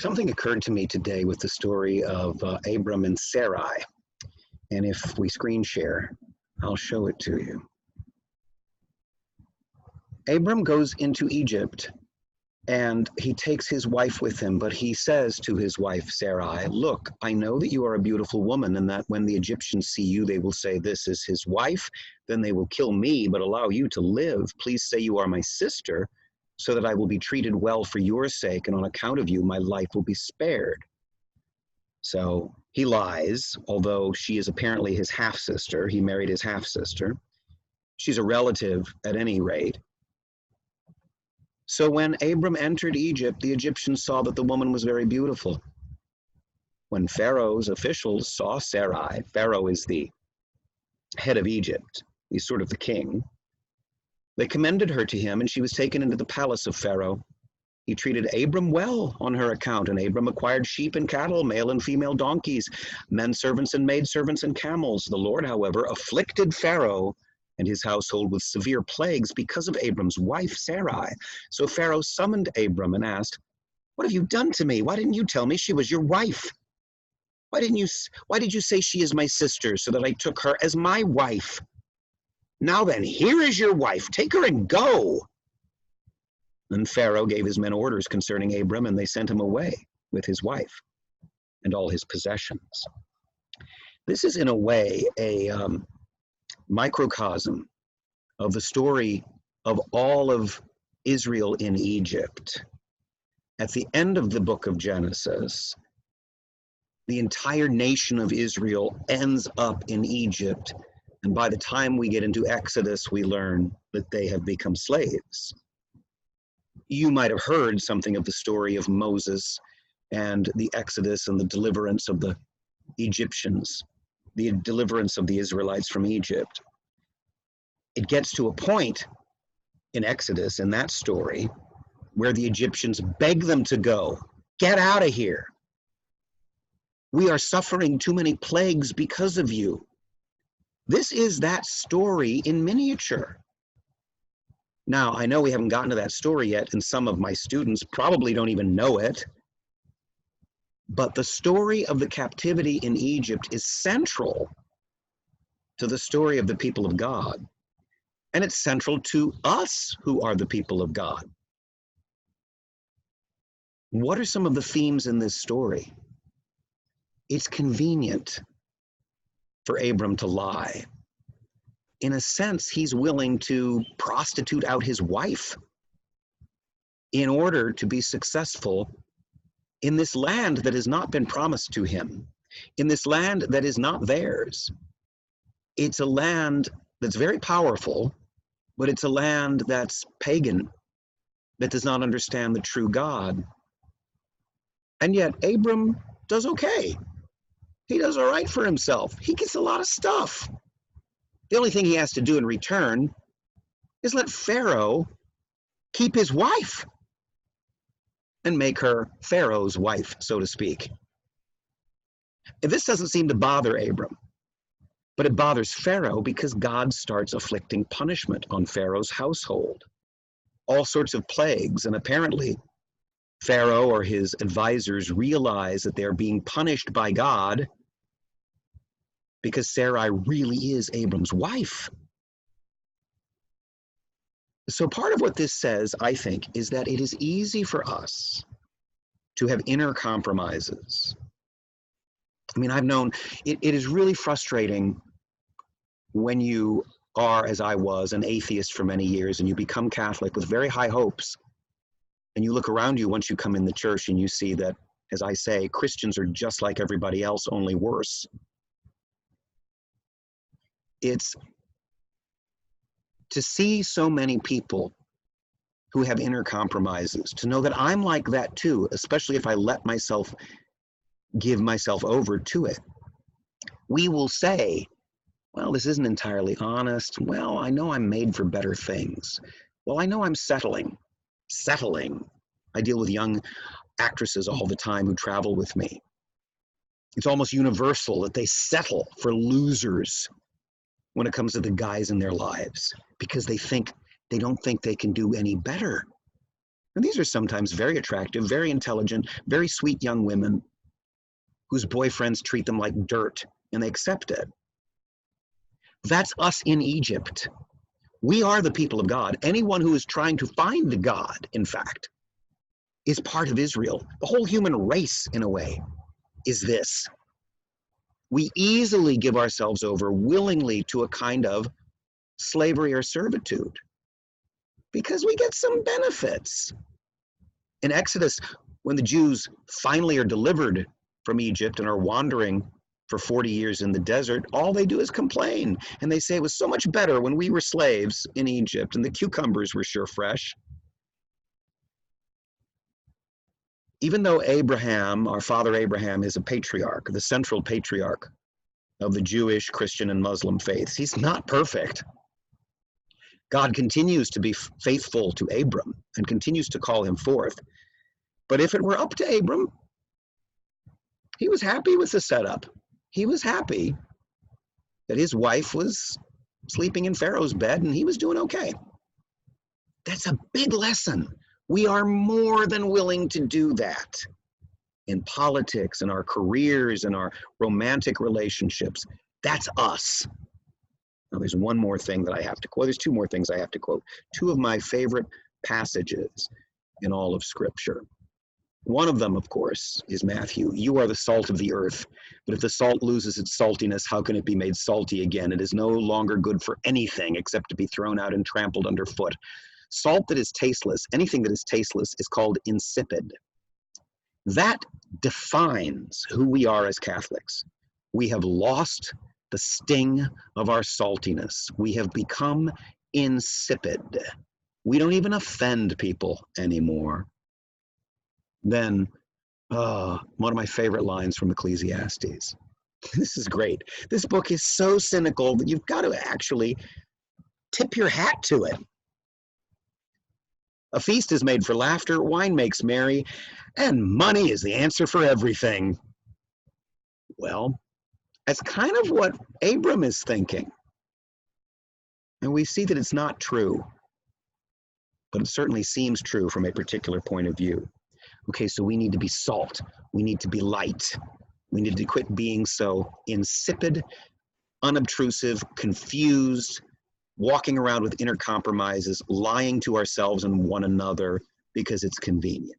Something occurred to me today with the story of Abram and Sarai. And if we screen share, I'll show it to you. Abram goes into Egypt and he takes his wife with him, but he says to his wife Sarai, "Look, I know that you are a beautiful woman and that when the Egyptians see you, they will say, 'This is his wife.' Then they will kill me, but allow you to live. Please say you are my sister, so that I will be treated well for your sake, and on account of you, my life will be spared." So he lies, although she is apparently his half-sister. He married his half-sister. She's a relative at any rate. So when Abram entered Egypt, the Egyptians saw that the woman was very beautiful. When Pharaoh's officials saw Sarai, Pharaoh is the head of Egypt, he's sort of the king, they commended her to him, and she was taken into the palace of Pharaoh. He treated Abram well on her account, and Abram acquired sheep and cattle, male and female donkeys, men servants and maid servants and camels. The Lord, however, afflicted Pharaoh and his household with severe plagues because of Abram's wife Sarai. So Pharaoh summoned Abram and asked, "What have you done to me? Why didn't you tell me she was your wife? Why did you say she is my sister, so that I took her as my wife? Now then, here is your wife. Take her and go." Then Pharaoh gave his men orders concerning Abram, and they sent him away with his wife and all his possessions. This is in a way a microcosm of the story of all of Israel in Egypt. At the end of the book of Genesis, the entire nation of Israel ends up in Egypt, and by the time we get into Exodus, we learn that they have become slaves. You might have heard something of the story of Moses and the Exodus and the deliverance of the Egyptians, the deliverance of the Israelites from Egypt. It gets to a point in Exodus, in that story, where the Egyptians beg them to go. "Get out of here. We are suffering too many plagues because of you." This is that story in miniature. Now, I know we haven't gotten to that story yet, and some of my students probably don't even know it, but the story of the captivity in Egypt is central to the story of the people of God, and it's central to us who are the people of God. What are some of the themes in this story? It's convenient for Abram to lie. In a sense, he's willing to prostitute out his wife in order to be successful in this land that has not been promised to him, in this land that is not theirs. It's a land that's very powerful, but it's a land that's pagan, that does not understand the true God. And yet Abram does okay. He does all right for himself. He gets a lot of stuff. The only thing he has to do in return is let Pharaoh keep his wife and make her Pharaoh's wife, so to speak. And this doesn't seem to bother Abram, but it bothers Pharaoh because God starts afflicting punishment on Pharaoh's household. All sorts of plagues, and apparently Pharaoh or his advisors realize that they're being punished by God because Sarai really is Abram's wife. So part of what this says, I think, is that it is easy for us to have inner compromises. I mean, I've known, it is really frustrating when you are, as I was, an atheist for many years, and you become Catholic with very high hopes, and you look around you once you come in the church and you see that, as I say, Christians are just like everybody else, only worse. It's to see so many people who have inner compromises, to know that I'm like that too, especially if I let myself give myself over to it. We will say, well, this isn't entirely honest. Well, I know I'm made for better things. Well, I know I'm settling. I deal with young actresses all the time who travel with me. It's almost universal that they settle for losers when it comes to the guys in their lives because they don't think they can do any better. And these are sometimes very attractive, very intelligent, very sweet young women whose boyfriends treat them like dirt and they accept it. That's us in Egypt. We are the people of God. Anyone who is trying to find God, in fact, is part of Israel. The whole human race, in a way, is this. We easily give ourselves over willingly to a kind of slavery or servitude because we get some benefits. In Exodus, when the Jews finally are delivered from Egypt and are wandering for 40 years in the desert, all they do is complain. And they say it was so much better when we were slaves in Egypt and the cucumbers were sure fresh. Even though Abraham, our father Abraham, is a patriarch, the central patriarch of the Jewish, Christian, and Muslim faiths, he's not perfect. God continues to be faithful to Abram and continues to call him forth. But if it were up to Abram, he was happy with the setup. He was happy that his wife was sleeping in Pharaoh's bed and he was doing okay. That's a big lesson. We are more than willing to do that in politics, in our careers, in our romantic relationships. That's us. Now, there's one more thing that I have to quote. There's two more things I have to quote. Two of my favorite passages in all of Scripture. One of them, of course, is Matthew. You are the salt of the earth, but if the salt loses its saltiness, how can it be made salty again? It is no longer good for anything except to be thrown out and trampled underfoot. Salt that is tasteless, anything that is tasteless, is called insipid. That defines who we are as Catholics. We have lost the sting of our saltiness. We have become insipid. We don't even offend people anymore. Then, one of my favorite lines from Ecclesiastes. This is great. This book is so cynical that you've got to actually tip your hat to it. A feast is made for laughter, wine makes merry, and money is the answer for everything. Well, that's kind of what Abram is thinking. And we see that it's not true, but it certainly seems true from a particular point of view. Okay, so we need to be salt. We need to be light. We need to quit being so insipid, unobtrusive, confused, walking around with inner compromises, lying to ourselves and one another because it's convenient.